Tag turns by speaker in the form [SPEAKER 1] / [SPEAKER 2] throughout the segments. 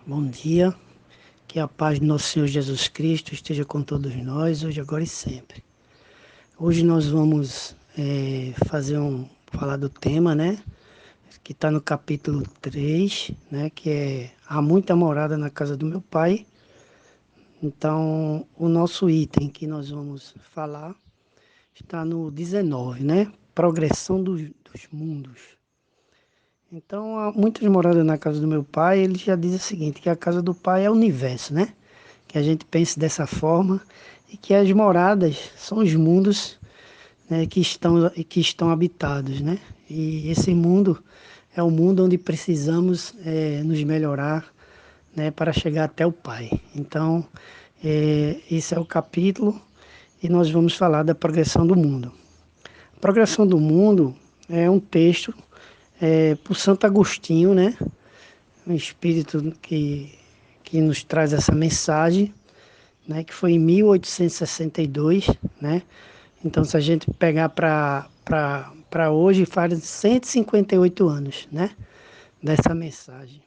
[SPEAKER 1] Bom dia, que a paz do nosso Senhor Jesus Cristo esteja com todos nós, hoje, agora e sempre. Hoje nós vamos falar do tema, né, que está no capítulo 3, né, que é Há muita morada na casa do meu pai. Então, o nosso item que nós vamos falar está no 19, né, Progressão dos mundos. Então, há muitas moradas na casa do meu pai, ele já diz o seguinte, que a casa do pai é o universo, né? Que a gente pense dessa forma e que as moradas são os mundos, né, que estão habitados, né? E esse mundo é o mundo onde precisamos nos melhorar, né, para chegar até o Pai. Então, esse é o capítulo e nós vamos falar da progressão do mundo. A progressão do mundo é um texto por Santo Agostinho, né? Um espírito que nos traz essa mensagem, né, que foi em 1862, né? Então, se a gente pegar para hoje, faz 158 anos, né, dessa mensagem.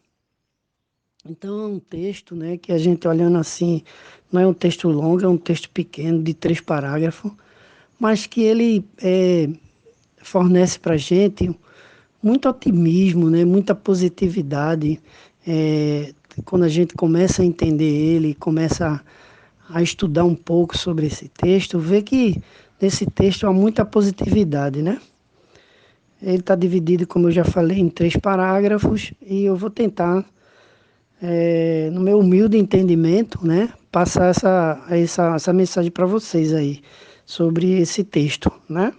[SPEAKER 1] Então, é um texto, né, que a gente olhando assim, não é um texto longo, é um texto pequeno, de 3 parágrafos, mas que ele fornece para a gente muito otimismo, né, muita positividade. Quando a gente começa a entender ele, começa a estudar um pouco sobre esse texto, vê que nesse texto há muita positividade, né? Ele está dividido, como eu já falei, em 3 parágrafos e eu vou tentar, no meu humilde entendimento, né, passar essa mensagem para vocês aí sobre esse texto, né?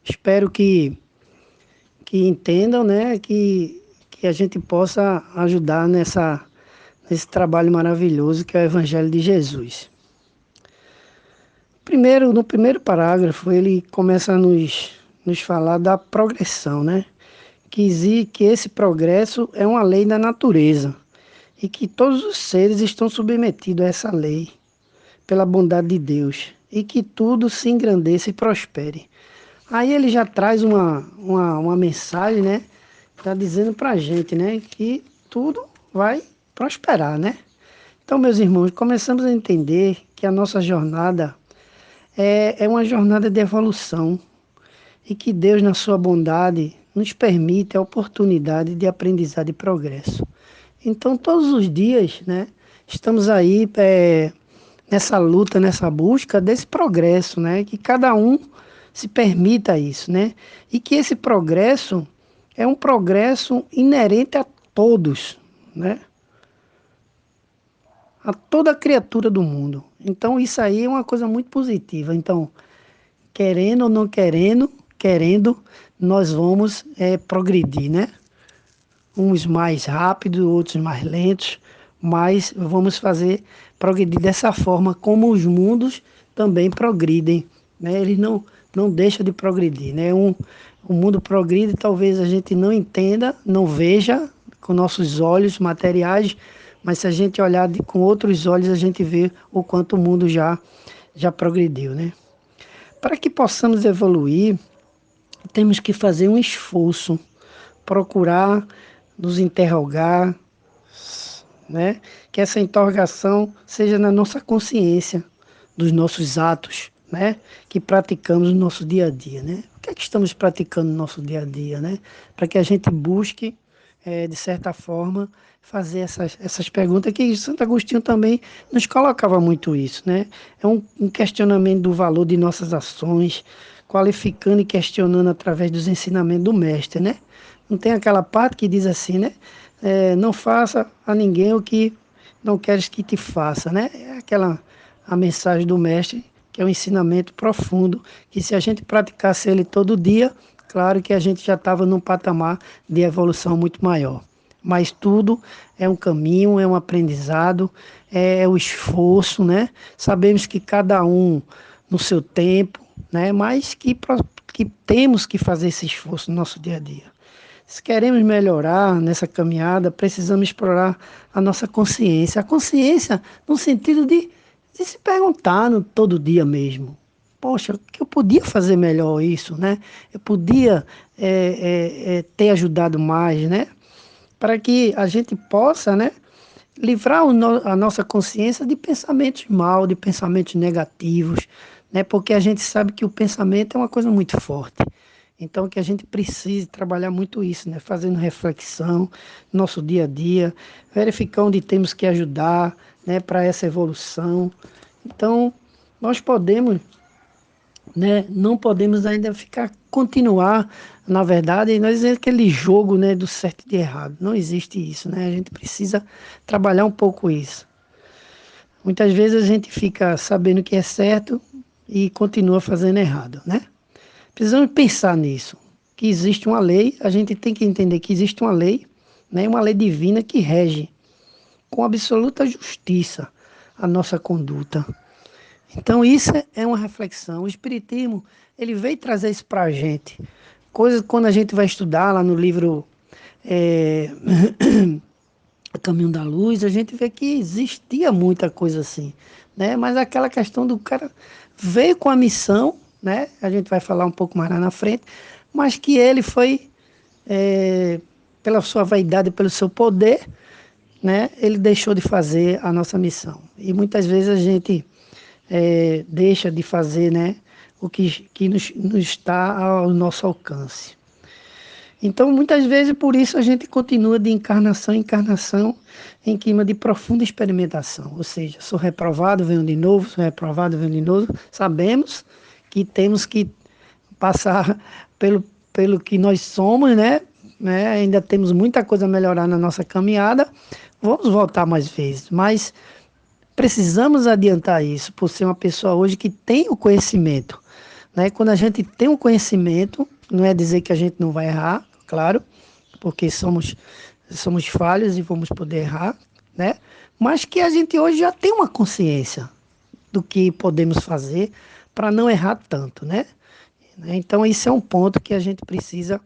[SPEAKER 1] Espero que entendam, né, que a gente possa ajudar nesse trabalho maravilhoso que é o Evangelho de Jesus. No primeiro parágrafo, ele começa a nos falar da progressão, né? Que esse progresso é uma lei da natureza e que todos os seres estão submetidos a essa lei pela bondade de Deus e que tudo se engrandeça e prospere. Aí ele já traz uma mensagem, né? Está dizendo para a gente, né? Que tudo vai prosperar, né? Então, meus irmãos, começamos a entender que a nossa jornada é uma jornada de evolução e que Deus, na sua bondade, nos permite a oportunidade de aprendizado e progresso. Então, todos os dias, né, estamos aí nessa luta, nessa busca desse progresso, né, que cada um se permita isso, né, e que esse progresso é um progresso inerente a todos, né, a toda criatura do mundo. Então, isso aí é uma coisa muito positiva. Então, querendo ou não querendo, nós vamos progredir, né? Uns mais rápidos, outros mais lentos, mas vamos fazer progredir dessa forma como os mundos também progridem, né? Eles não deixam de progredir, né? O mundo progride, talvez a gente não entenda, não veja com nossos olhos materiais, mas se a gente olhar com outros olhos, a gente vê o quanto o mundo já progrediu, né? Para que possamos evoluir, temos que fazer um esforço, procurar nos interrogar, né? Que essa interrogação seja na nossa consciência dos nossos atos, né? Que praticamos no nosso dia a dia, né? O que é que estamos praticando no nosso dia a dia, né? Para que a gente busque, de certa forma, fazer essas perguntas que Santo Agostinho também nos colocava muito isso, né? É um questionamento do valor de nossas ações, qualificando e questionando através dos ensinamentos do mestre, né? Não tem aquela parte que diz assim, né? Não faça a ninguém o que não queres que te faça, né? É a mensagem do mestre, que é um ensinamento profundo, que se a gente praticasse ele todo dia, claro que a gente já estava num patamar de evolução muito maior. Mas tudo é um caminho, é um aprendizado, é o esforço, né? Sabemos que cada um no seu tempo, né? Mas que temos que fazer esse esforço no nosso dia a dia. Se queremos melhorar nessa caminhada, precisamos explorar a nossa consciência. A consciência no sentido de se perguntar no todo dia mesmo. Poxa, que eu podia fazer melhor isso, né? Eu podia ter ajudado mais, né? Para que a gente possa, né? livrar a nossa consciência de pensamentos mal, de pensamentos negativos, né? Porque a gente sabe que o pensamento é uma coisa muito forte. Então, que a gente precisa trabalhar muito isso, né? Fazendo reflexão no nosso dia a dia, verificar onde temos que ajudar, né? Para essa evolução. Então, nós podemos, né? Não podemos ainda continuar, na verdade, nós é aquele jogo, né? Do certo e de errado. Não existe isso, né? A gente precisa trabalhar um pouco isso. Muitas vezes a gente fica sabendo que é certo e continua fazendo errado, né? Precisamos pensar nisso, que existe uma lei, a gente tem que entender que existe uma lei, né, uma lei divina que rege com absoluta justiça a nossa conduta. Então isso é uma reflexão. O Espiritismo, ele veio trazer isso para a gente. Coisas quando a gente vai estudar lá no livro é, Caminho da Luz, a gente vê que existia muita coisa assim, né? Mas aquela questão do cara veio com a missão, né? A gente vai falar um pouco mais lá na frente, mas que ele foi, pela sua vaidade, pelo seu poder, né? Ele deixou de fazer a nossa missão. E muitas vezes a gente deixa de fazer, né? O que nos está ao nosso alcance. Então, muitas vezes, por isso, a gente continua de encarnação em encarnação em clima de profunda experimentação. Ou seja, sou reprovado, venho de novo, sou reprovado, venho de novo. Sabemos que temos que passar pelo que nós somos, né? Ainda temos muita coisa a melhorar na nossa caminhada. Vamos voltar mais vezes, mas precisamos adiantar isso, por ser uma pessoa hoje que tem o conhecimento, né? Quando a gente tem o conhecimento, não é dizer que a gente não vai errar, claro, porque somos falhos e vamos poder errar, né? Mas que a gente hoje já tem uma consciência do que podemos fazer para não errar tanto, né? Então, isso é um ponto que a gente precisa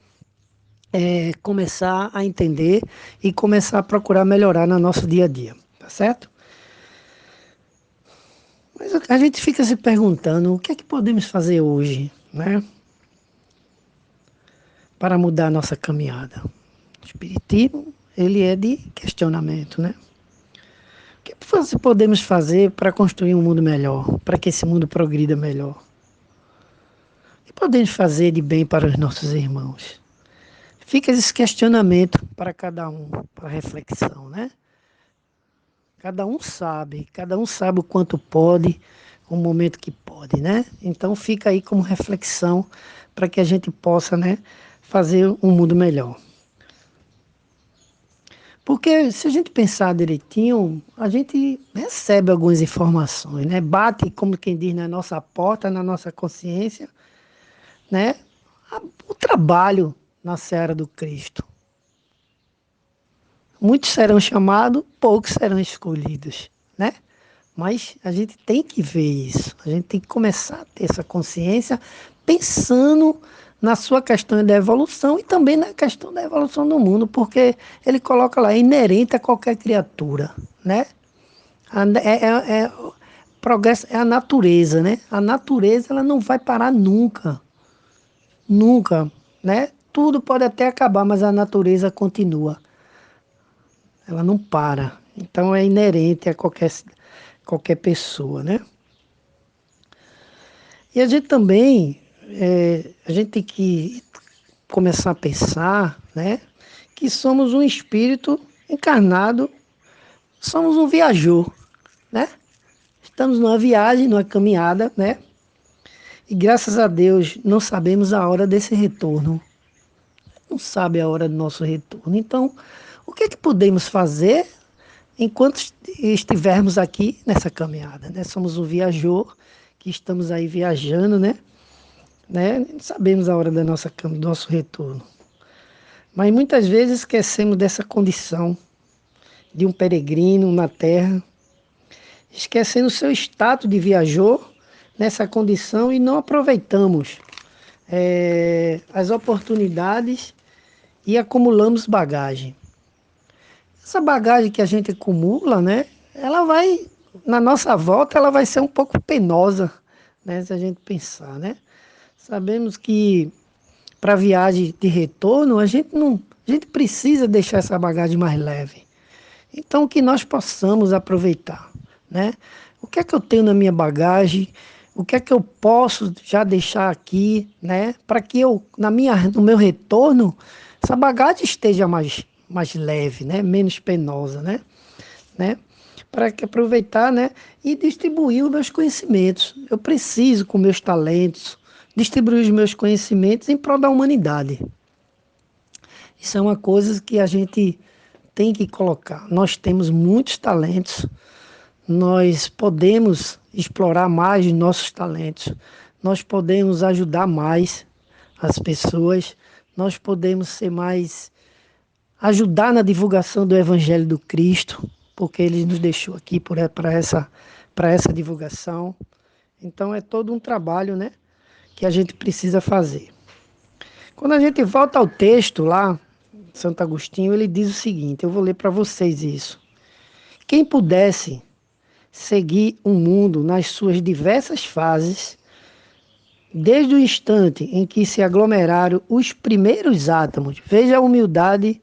[SPEAKER 1] começar a entender e começar a procurar melhorar no nosso dia a dia, tá certo? Mas a gente fica se perguntando o que é que podemos fazer hoje, né? Para mudar a nossa caminhada. O Espiritismo, ele é de questionamento, né? O que podemos fazer para construir um mundo melhor, para que esse mundo progrida melhor? O que podemos fazer de bem para os nossos irmãos? Fica esse questionamento para cada um, para reflexão, né? Cada um sabe o quanto pode, o momento que pode, né? Então fica aí como reflexão para que a gente possa, né, fazer um mundo melhor. Porque se a gente pensar direitinho, a gente recebe algumas informações, né? Bate, como quem diz, na nossa porta, na nossa consciência, né? O trabalho na seara do Cristo. Muitos serão chamados, poucos serão escolhidos, né? Mas a gente tem que ver isso, a gente tem que começar a ter essa consciência pensando na sua questão da evolução e também na questão da evolução do mundo, porque ele coloca lá, é inerente a qualquer criatura, né? Progresso é a natureza, né? A natureza ela não vai parar nunca, nunca, né? Tudo pode até acabar, mas a natureza continua, ela não para. Então é inerente a qualquer pessoa, né? E a gente também, a gente tem que começar a pensar, né, que somos um espírito encarnado, somos um viajor, né? Estamos numa viagem, numa caminhada, né? E graças a Deus não sabemos a hora desse retorno. Não sabe a hora do nosso retorno. Então, o que é que podemos fazer enquanto estivermos aqui nessa caminhada, né? Somos um viajor que estamos aí viajando, né? Não sabemos a hora do nosso retorno. Mas muitas vezes esquecemos dessa condição de um peregrino na terra, esquecendo o seu status de viajor nessa condição e não aproveitamos as oportunidades e acumulamos bagagem. Essa bagagem que a gente acumula, né? Ela vai, na nossa volta, ela vai ser um pouco penosa, né? Se a gente pensar, né? Sabemos que para a viagem de retorno, a gente precisa deixar essa bagagem mais leve. Então, que nós possamos aproveitar, né? O que é que eu tenho na minha bagagem? O que é que eu posso já deixar aqui, né? Para que eu, no meu retorno, essa bagagem esteja mais leve, né? Menos penosa, né? Para que aproveitar, né? E distribuir os meus conhecimentos. Eu preciso, com meus talentos, distribuir os meus conhecimentos em prol da humanidade. Isso é uma coisa que a gente tem que colocar. Nós temos muitos talentos, nós podemos explorar mais os nossos talentos, nós podemos ajudar mais as pessoas, nós podemos ser mais, ajudar na divulgação do Evangelho do Cristo, porque Ele nos deixou aqui para essa divulgação. Então é todo um trabalho, né, que a gente precisa fazer. Quando a gente volta ao texto lá, Santo Agostinho, ele diz o seguinte, eu vou ler para vocês isso. Quem pudesse seguir o mundo nas suas diversas fases, desde o instante em que se aglomeraram os primeiros átomos, veja a humildade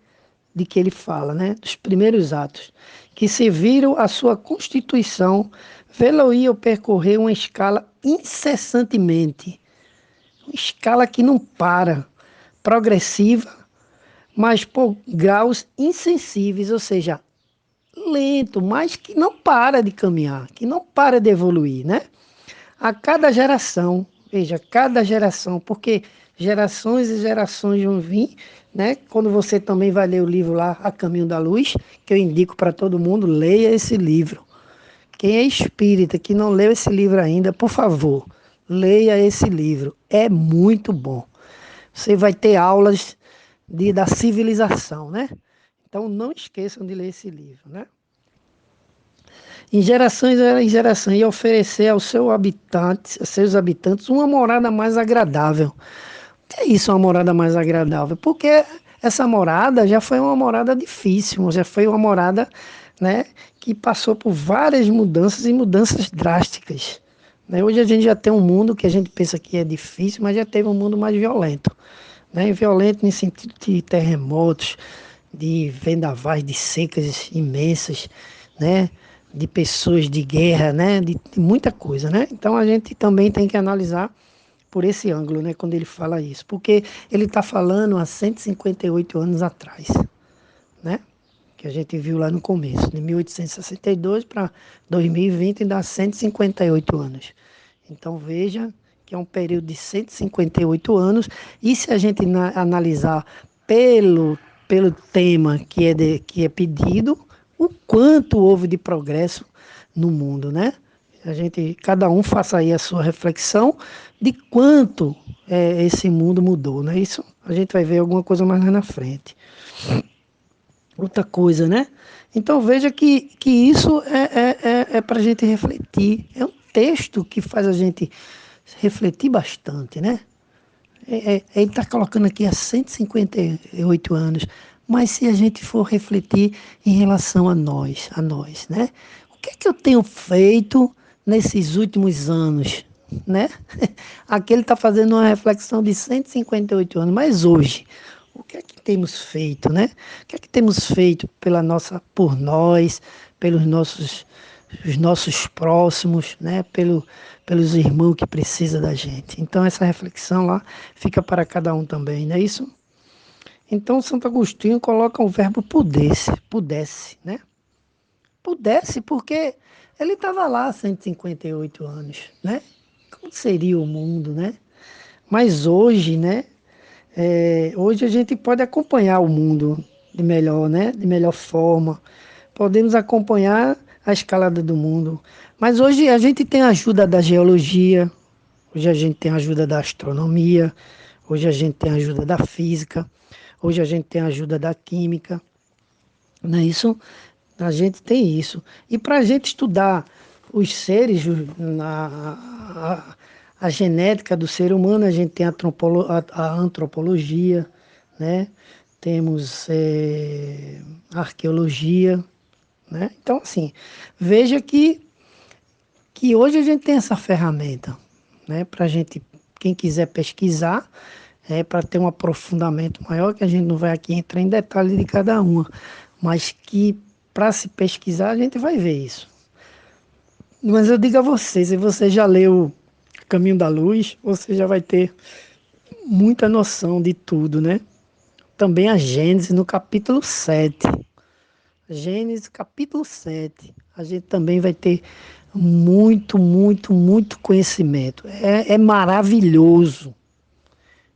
[SPEAKER 1] de que ele fala, né? Dos primeiros atos, que serviram a sua constituição, vê-lo-iam percorrer uma escala incessantemente, uma escala que não para, progressiva, mas por graus insensíveis, ou seja, lento, mas que não para de caminhar, que não para de evoluir, né? A cada geração, veja, cada geração, porque gerações e gerações vão vir, né? Quando você também vai ler o livro lá, A Caminho da Luz, que eu indico para todo mundo, leia esse livro. Quem é espírita, que não leu esse livro ainda, por favor, leia esse livro. É muito bom. Você vai ter aulas da civilização, né? Então não esqueçam de ler esse livro, né? Em gerações, e oferecer aos seus habitantes uma morada mais agradável. O que é isso, uma morada mais agradável? Porque essa morada já foi uma morada difícil, já foi uma morada, né, que passou por várias mudanças e mudanças drásticas. Né? Hoje a gente já tem um mundo que a gente pensa que é difícil, mas já teve um mundo mais violento. Né? Violento no sentido de terremotos, de vendavais, de secas imensas, né? De pessoas de guerra, né? De muita coisa, né? Então a gente também tem que analisar por esse ângulo, né? Quando ele fala isso, porque ele está falando há 158 anos atrás, né? Que a gente viu lá no começo, de 1862 para 2020 dá 158 anos. Então veja que é um período de 158 anos, e se a gente analisar pelo tema que é pedido, o quanto houve de progresso no mundo, né? Cada um faça aí a sua reflexão de quanto esse mundo mudou, né? Isso a gente vai ver alguma coisa mais lá na frente. Outra coisa, né? Então veja que isso é para a gente refletir. É um texto que faz a gente refletir bastante, né? Ele está colocando aqui há 158 anos, mas se a gente for refletir em relação a nós, né? O que é que eu tenho feito nesses últimos anos, né? Aqui ele está fazendo uma reflexão de 158 anos, mas hoje, o que é que temos feito, né? O que é que temos feito por nós, os nossos próximos, né? Pelos irmãos que precisam da gente. Então essa reflexão lá fica para cada um também, não é isso? Então Santo Agostinho coloca o verbo pudesse, né? Pudesse porque ele estava lá há 158 anos, né? Como seria o mundo, né? Mas hoje, né? Hoje a gente pode acompanhar o mundo de melhor, né? De melhor forma. Podemos acompanhar a escalada do mundo. Mas hoje a gente tem a ajuda da geologia, hoje a gente tem a ajuda da astronomia, hoje a gente tem a ajuda da física, hoje a gente tem a ajuda da química. Não é isso? A gente tem isso. E para a gente estudar os seres, a genética do ser humano, a gente tem a antropologia, né? Temos a arqueologia, né? Então, assim, veja que hoje a gente tem essa ferramenta, né? Para a gente, quem quiser pesquisar, para ter um aprofundamento maior, que a gente não vai aqui entrar em detalhes de cada uma, mas que para se pesquisar, a gente vai ver isso. Mas eu digo a vocês, se você já leu Caminho da Luz, você já vai ter muita noção de tudo, né? Também a Gênesis no capítulo 7. Gênesis capítulo 7. A gente também vai ter muito, muito, muito conhecimento. É maravilhoso.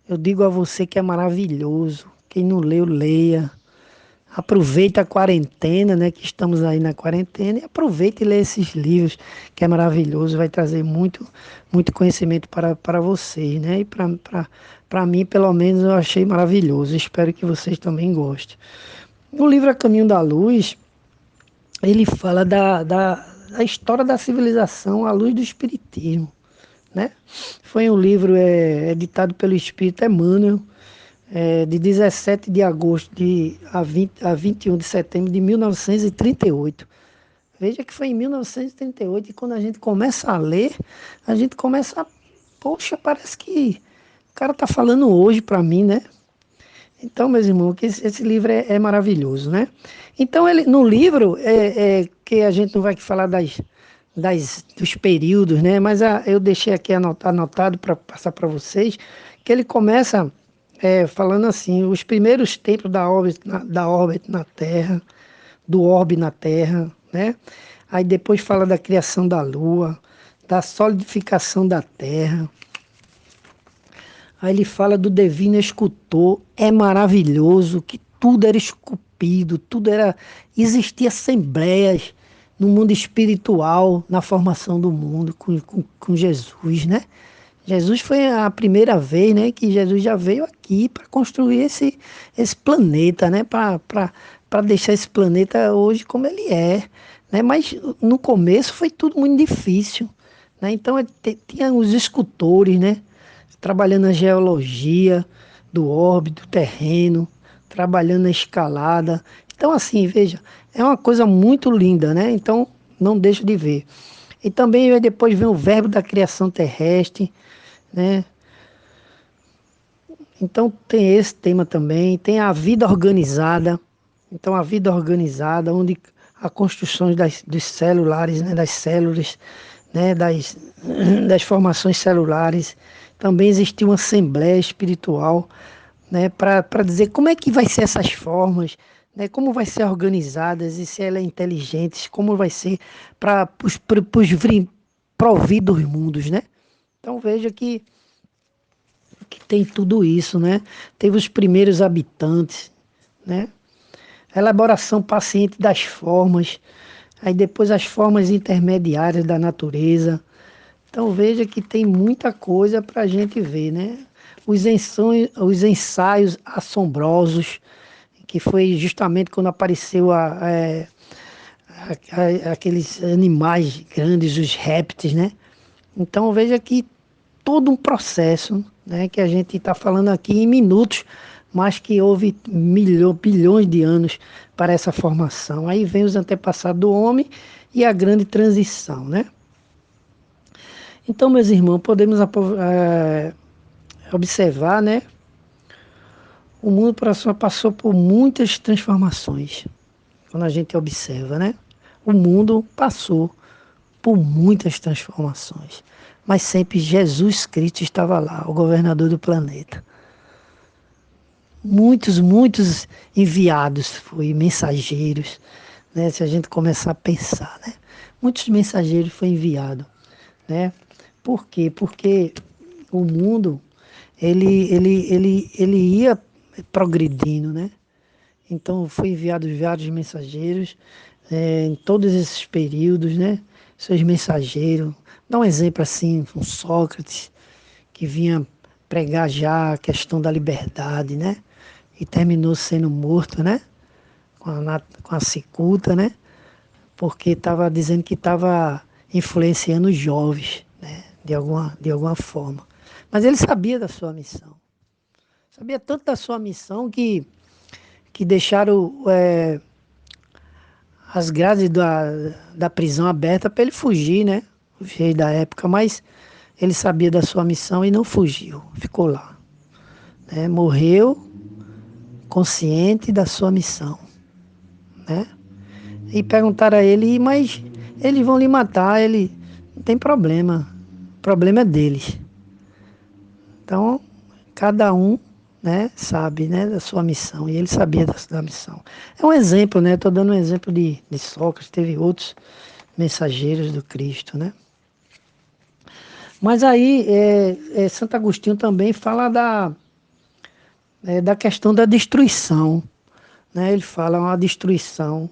[SPEAKER 1] Eu digo a você que é maravilhoso. Quem não leu, leia. Aproveita a quarentena, né? Que estamos aí na quarentena, e aproveita e lê esses livros, que é maravilhoso, vai trazer muito, muito conhecimento para vocês, né? E para mim, pelo menos, eu achei maravilhoso. Espero que vocês também gostem. O livro A Caminho da Luz, ele fala da história da civilização à luz do Espiritismo, né? Foi um livro editado pelo Espírito Emmanuel, de 17 de agosto a 21 de setembro de 1938. Veja que foi em 1938 e quando a gente começa a ler, a gente começa a... Poxa, parece que o cara está falando hoje para mim, né? Então, meus irmãos, que esse livro é maravilhoso, né? Então, no livro, que a gente não vai falar dos períodos, né? Mas eu deixei aqui anotado para passar para vocês, que ele começa falando assim, os primeiros tempos da órbita na Terra, do orbe na Terra, né? Aí depois fala da criação da Lua, da solidificação da Terra. Aí ele fala do divino escultor, é maravilhoso, que tudo era esculpido, tudo era... Existia assembleias no mundo espiritual, na formação do mundo, com Jesus, né? Jesus foi a primeira vez, né, que Jesus já veio aqui para construir esse planeta, né, para deixar esse planeta hoje como ele é, né? Mas no começo foi tudo muito difícil, né? Então tinha os escultores, né, trabalhando na geologia do orbe, do terreno, trabalhando na escalada. Então assim, veja, é uma coisa muito linda, né? Então não deixa de ver. E também depois vem o verbo da criação terrestre, né? Então tem esse tema também, tem a vida organizada. Então a vida organizada, onde a construção dos celulares, né, das células, né, das formações celulares, também existe uma assembleia espiritual, né, para dizer como é que vai ser essas formas, né, como vai ser organizadas e se ela é inteligente, como vai ser para os provir dos mundos, né? Então veja que tem tudo isso, né? Teve os primeiros habitantes, né? A elaboração paciente das formas, aí depois as formas intermediárias da natureza. Então veja que tem muita coisa para a gente ver, né? Os ensaios assombrosos, que foi justamente quando apareceu aqueles animais grandes, os répteis, né? Então veja que todo um processo, né, que a gente está falando aqui em minutos, mas que houve bilhões de anos para essa formação. Aí vem os antepassados do homem e a grande transição, né? Então, meus irmãos, podemos observar, né? O mundo passou por muitas transformações, quando a gente observa, né? O mundo passou por muitas transformações, mas sempre Jesus Cristo estava lá, o governador do planeta. Muitos enviados, foi mensageiros, né? Se a gente começar a pensar, né? Muitos mensageiros foram enviados, né? Por quê? Porque o mundo, ele ia progredindo, né? Então, foi enviados vários mensageiros em todos esses períodos, né? Seus mensageiros. Dá um exemplo assim, um Sócrates, que vinha pregar já a questão da liberdade, né? E terminou sendo morto, né? Com a cicuta, né? Porque estava dizendo que estava influenciando os jovens, né? De alguma forma. Mas ele sabia da sua missão. Sabia tanto da sua missão que deixaram as grades da prisão aberta para ele fugir, né? O rei da época, mas ele sabia da sua missão e não fugiu, ficou lá, né? Morreu consciente da sua missão, né? e perguntaram a ele, mas eles vão lhe matar, ele não tem problema, o problema é deles. Então, cada um, né, sabe, né, da sua missão, e ele sabia da missão. É um exemplo, né, estou dando um exemplo de Sócrates, teve outros mensageiros do Cristo, né. Mas aí, Santo Agostinho também fala da questão da destruição, né, ele fala uma destruição,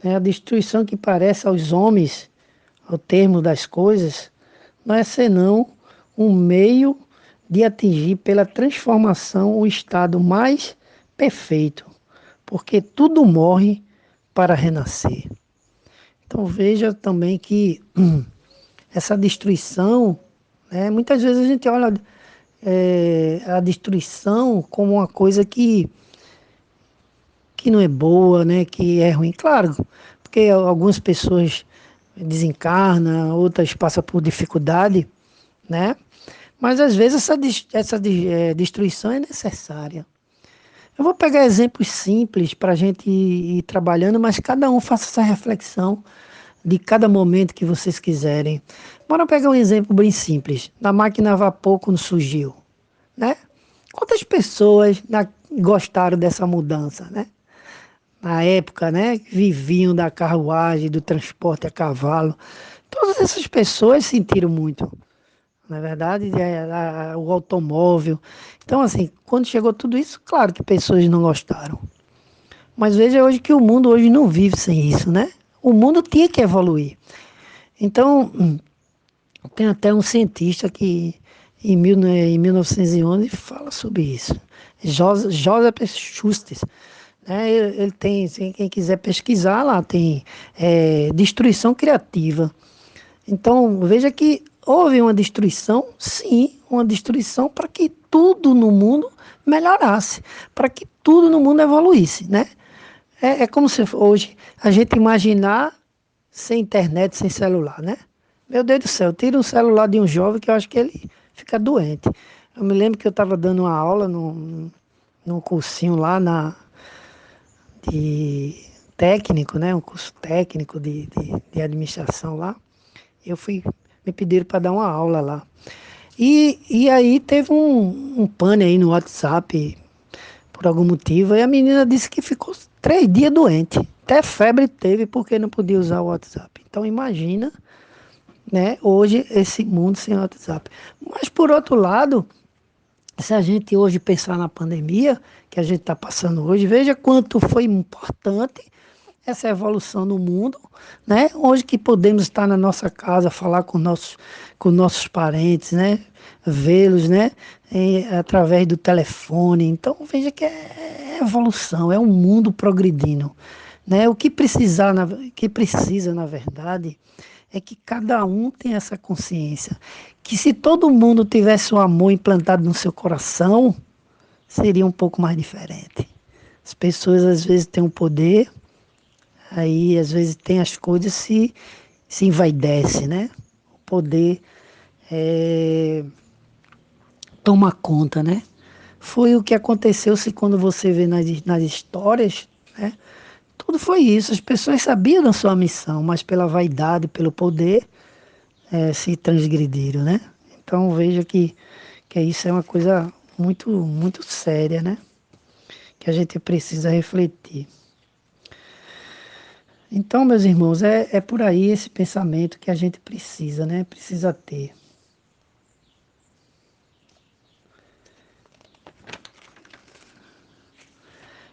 [SPEAKER 1] né, a destruição que parece aos homens, ao termo das coisas, não é senão um meio de atingir pela transformação o estado mais perfeito, porque tudo morre para renascer. Então veja também que essa destruição, né, muitas vezes a gente olha a destruição como uma coisa que não é boa, né, que é ruim. Claro, porque algumas pessoas desencarnam, outras passam por dificuldade, né? Mas às vezes essa destruição é necessária. Eu vou pegar exemplos simples para a gente ir trabalhando, mas cada um faça essa reflexão de cada momento que vocês quiserem. Bora pegar um exemplo bem simples. Na máquina a vapor quando surgiu, né? Quantas pessoas gostaram dessa mudança, né? Na época, né? Viviam da carruagem, do transporte a cavalo. Todas essas pessoas sentiram muito. Na verdade, o automóvel. Então, assim, quando chegou tudo isso, claro que pessoas não gostaram. Mas veja hoje que o mundo hoje não vive sem isso, né? O mundo tinha que evoluir. Então, tem até um cientista que em 1911 fala sobre isso. Joseph Schuster. Né? Ele tem, assim, quem quiser pesquisar lá, tem destruição criativa. Então, veja que houve uma destruição, sim, uma destruição para que tudo no mundo melhorasse, para que tudo no mundo evoluísse, né? É como se hoje a gente imaginar sem internet, sem celular, né? Meu Deus do céu, tira um celular de um jovem que eu acho que ele fica doente. Eu me lembro que eu estava dando uma aula num cursinho lá de técnico, né? Um curso técnico de administração lá. Me pediram para dar uma aula lá. E aí teve um pane aí no WhatsApp, por algum motivo, e a menina disse que ficou 3 dias doente. Até febre teve porque não podia usar o WhatsApp. Então imagina, né, hoje esse mundo sem WhatsApp. Mas por outro lado, se a gente hoje pensar na pandemia que a gente está passando hoje, veja quanto foi importante essa evolução no mundo, né? Hoje que podemos estar na nossa casa, falar com nossos parentes, né? Vê-los, né? Através do telefone. Então veja que é evolução, é um mundo progredindo, né? Que precisa na verdade é que cada um tenha essa consciência, que se todo mundo tivesse o amor implantado no seu coração, seria um pouco mais diferente. As pessoas às vezes têm o poder. Aí, às vezes, tem as coisas se envaidece, né? O poder toma conta, né? Foi o que aconteceu se quando você vê nas histórias, né? Tudo foi isso. As pessoas sabiam da sua missão, mas pela vaidade, pelo poder, se transgrediram, né? Então veja que isso é uma coisa muito, muito séria, né? Que a gente precisa refletir. Então, meus irmãos, é por aí esse pensamento que a gente precisa, né? Precisa ter.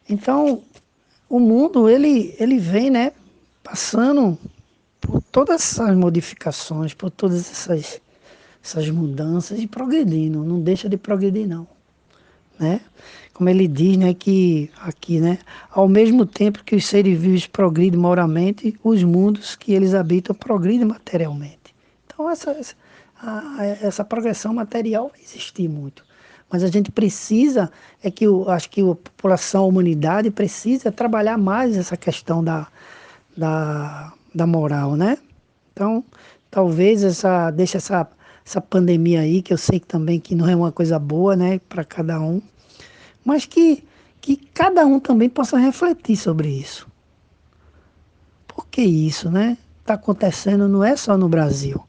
[SPEAKER 1] Então, o mundo, ele vem, né? Passando por todas essas modificações, por todas essas mudanças e progredindo. Não deixa de progredir, não, né? Como ele diz, né, que aqui, né, ao mesmo tempo que os seres vivos progridem moralmente, os mundos que eles habitam progridem materialmente. Então essa progressão material vai existir muito. Mas a gente precisa, acho que a população, a humanidade precisa trabalhar mais essa questão da moral, né? Então, talvez deixe essa pandemia aí, que eu sei que também que não é uma coisa boa, né, para cada um, mas que cada um também possa refletir sobre isso. que isso, né? Está acontecendo não é só no Brasil,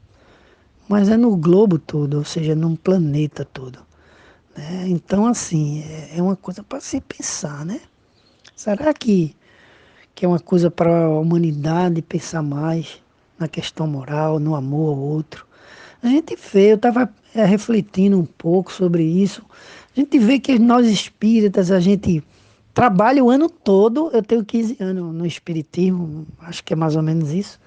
[SPEAKER 1] mas é no globo todo, ou seja, no planeta todo, né? Então, assim, é uma coisa para se pensar, né? Será que é uma coisa para a humanidade pensar mais na questão moral, no amor ao outro? A gente vê, eu estava refletindo um pouco sobre isso, a gente vê que nós espíritas, a gente trabalha o ano todo, eu tenho 15 anos no espiritismo, acho que é mais ou menos isso.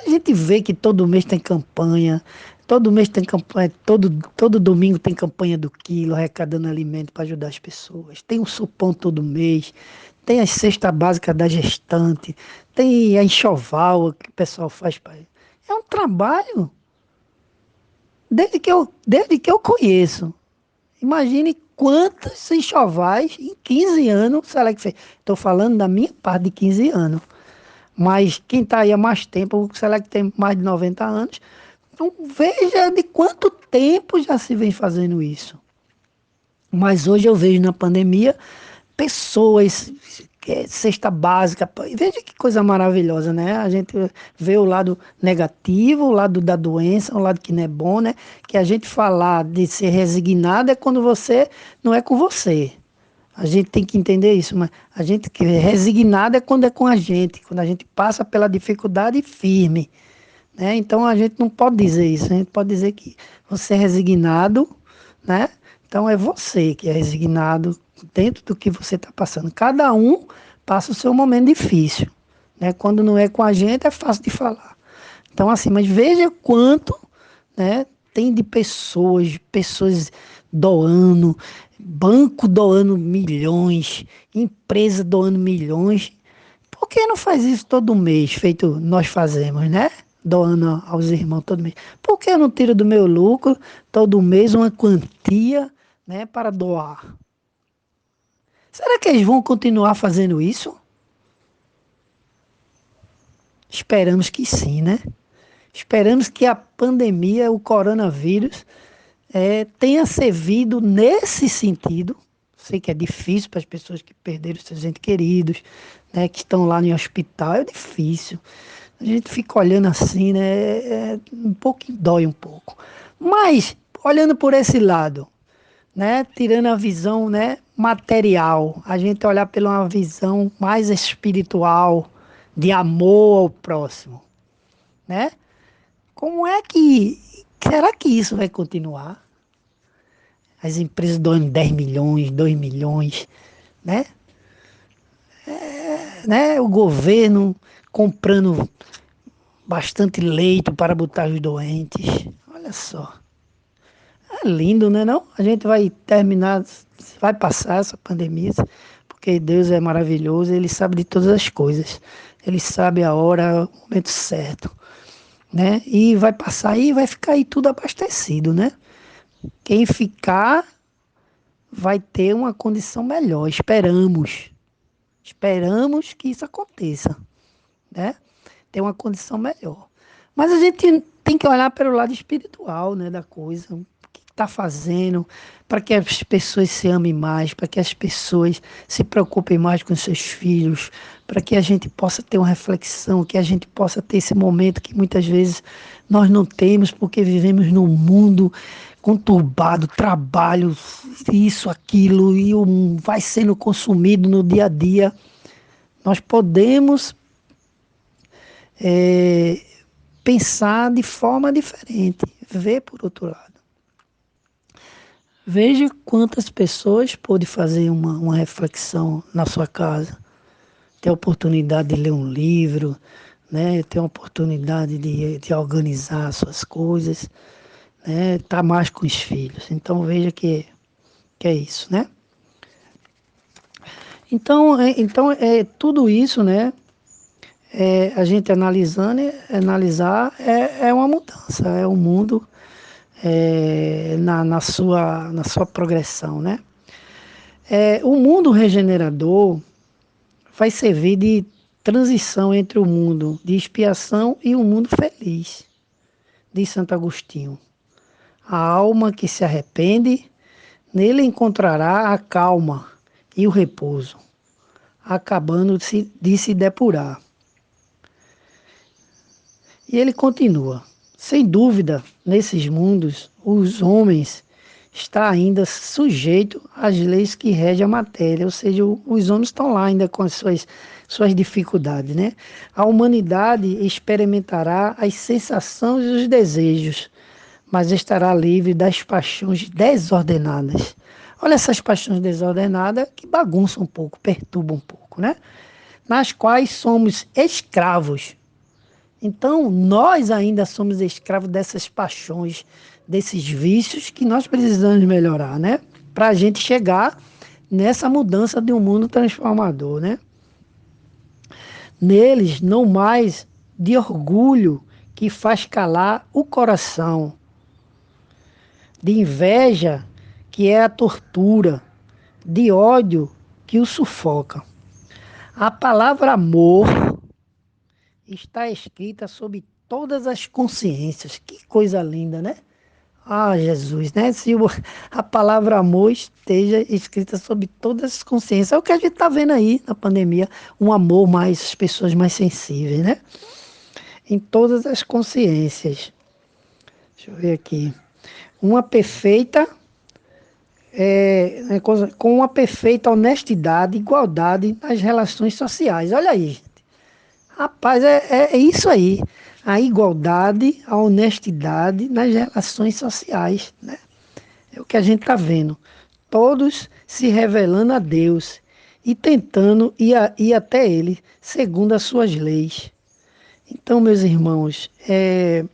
[SPEAKER 1] A gente vê que todo mês tem campanha, todo mês tem campanha, todo domingo tem campanha do quilo, arrecadando alimento para ajudar as pessoas. Tem um supão todo mês, tem a cesta básica da gestante, tem a enxoval que o pessoal faz para. É um trabalho desde que eu conheço. Imagine quantos enxovais em 15 anos, será que fez? Estou falando da minha parte de 15 anos. Mas quem está aí há mais tempo, será que tem mais de 90 anos? Então veja de quanto tempo já se vem fazendo isso. Mas hoje eu vejo na pandemia pessoas, cesta básica. Veja que coisa maravilhosa, né? A gente vê o lado negativo, o lado da doença, o lado que não é bom, né? Que a gente falar de ser resignado é quando você não é com você. A gente tem que entender isso, mas a gente que é resignado é quando é com a gente, quando a gente passa pela dificuldade firme, né? Então a gente não pode dizer isso, a gente pode dizer que você é resignado, né? Então é você que é resignado dentro do que você está passando. Cada um passa o seu momento difícil, né? Quando não é com a gente é fácil de falar. Então assim, mas veja quanto, né, tem de pessoas doando, banco doando milhões, empresa doando milhões. Por que não faz isso todo mês, feito nós fazemos, né? Doando aos irmãos todo mês. Por que eu não tiro do meu lucro todo mês uma quantia, né, para doar? Será que eles vão continuar fazendo isso? Esperamos que sim, né? Esperamos que a pandemia, o coronavírus, tenha servido nesse sentido. Sei que é difícil para as pessoas que perderam seus entes queridos, né, que estão lá no hospital, é difícil. A gente fica olhando assim, né, um pouco dói um pouco. Mas, olhando por esse lado, né, tirando a visão, né, material, a gente olhar pela uma visão mais espiritual, de amor ao próximo, né? Como é que, será que isso vai continuar? As empresas doando 10 milhões, 2 milhões, né? Né? O governo comprando bastante leito para botar os doentes. Olha só. É lindo, né não? A gente vai terminar, vai passar essa pandemia, porque Deus é maravilhoso, Ele sabe de todas as coisas. Ele sabe a hora, o momento certo, né? E vai passar e vai ficar aí tudo abastecido, né? Quem ficar vai ter uma condição melhor, esperamos. Esperamos que isso aconteça, né? Ter uma condição melhor. Mas a gente tem que olhar para o lado espiritual, né, da coisa. O que está fazendo para que as pessoas se amem mais, para que as pessoas se preocupem mais com seus filhos, para que a gente possa ter uma reflexão, que a gente possa ter esse momento que muitas vezes nós não temos porque vivemos num mundo conturbado, trabalho, isso, aquilo, e vai sendo consumido no dia a dia. Nós podemos é, pensar de forma diferente, ver por outro lado. Veja quantas pessoas pode fazer uma reflexão na sua casa, ter a oportunidade de ler um livro, né? Ter a oportunidade de organizar suas coisas, né? Estar mais com os filhos. Então veja que é isso, né? Então, tudo isso, né? A gente analisar é uma mudança, é um mundo na sua progressão, né? O mundo regenerador vai servir de transição entre o mundo de expiação e o mundo feliz, diz Santo Agostinho. A alma que se arrepende, nele encontrará a calma e o repouso, acabando de se depurar. E ele continua: sem dúvida, nesses mundos, os homens estão ainda sujeitos às leis que regem a matéria, ou seja, os homens estão lá ainda com as suas dificuldades, né? A humanidade experimentará as sensações e os desejos, mas estará livre das paixões desordenadas. Olha essas paixões desordenadas que bagunçam um pouco, perturbam um pouco, né? Nas quais somos escravos. Então, nós ainda somos escravos dessas paixões, desses vícios que nós precisamos melhorar, né? Para a gente chegar nessa mudança de um mundo transformador, né? Neles, não mais de orgulho que faz calar o coração, de inveja que é a tortura, de ódio que o sufoca. A palavra amor está escrita sobre todas as consciências. Que coisa linda, né? Ah, Jesus, né? Se a palavra amor esteja escrita sobre todas as consciências. É o que a gente está vendo aí na pandemia. Um amor mais, as pessoas mais sensíveis, né? Em todas as consciências. Deixa eu ver aqui. Uma perfeita, com uma perfeita honestidade, igualdade nas relações sociais. Olha aí. Rapaz, é isso aí. A igualdade, a honestidade nas relações sociais, né? É o que a gente está vendo. Todos se revelando a Deus e tentando ir até Ele, segundo as suas leis. Então, meus irmãos, é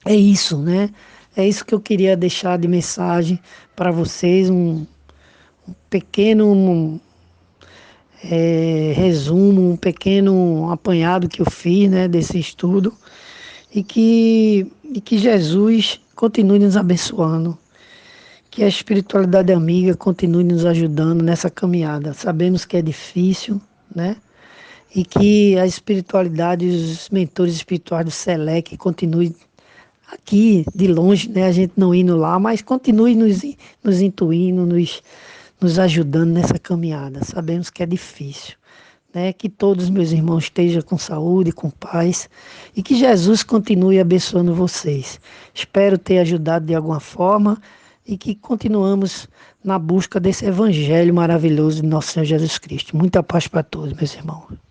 [SPEAKER 1] isso, né? É isso que eu queria deixar de mensagem para vocês, um pequeno resumo, um pequeno apanhado que eu fiz, né, desse estudo, e que Jesus continue nos abençoando, que a espiritualidade amiga continue nos ajudando nessa caminhada. Sabemos que é difícil, né? E que a espiritualidade, os mentores espirituais do SELEC continuem aqui de longe, né? A gente não indo lá, mas continue nos intuindo, nos ajudando nessa caminhada. Sabemos que é difícil, né? Que todos meus irmãos estejam com saúde, com paz e que Jesus continue abençoando vocês. Espero ter ajudado de alguma forma e que continuamos na busca desse evangelho maravilhoso de nosso Senhor Jesus Cristo. Muita paz para todos, meus irmãos.